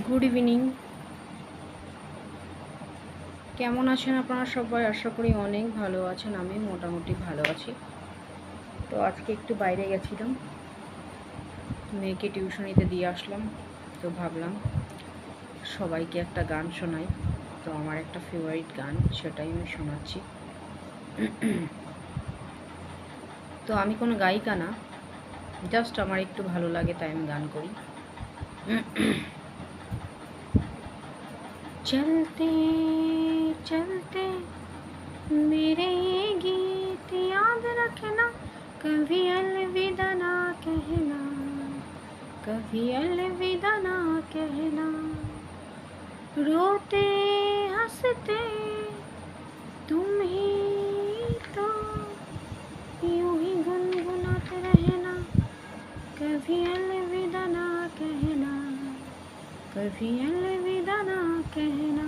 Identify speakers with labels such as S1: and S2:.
S1: Good evening. কেমন আছেন আপনারা সবাই? আশা করি অনেক ভালো আছেন। আমি মোটামুটি ভালো আছি। তো আজকে একটু বাইরে গেছিলাম, মেয়েকে টিউশনিতে দিয়ে আসলাম। তো ভাবলাম সবাইকে একটা গান শোনাই। তো আমার একটা ফেভারিট গান, সেটাই আমি শোনাচ্ছি। তো আমি কোনো গায়িকা না, জাস্ট আমার একটু ভালো লাগে তাই আমি গান করি। चलते चलते मेरे ये गीत याद रखना, कभी अलविदा ना कहना, कभी अलविदा ना कहना। रोते हंसते तुम ही तो यूं ही गुनगुनाते रहना, कभी अलविदा ना कहना, कभी अलविदा ना कहना।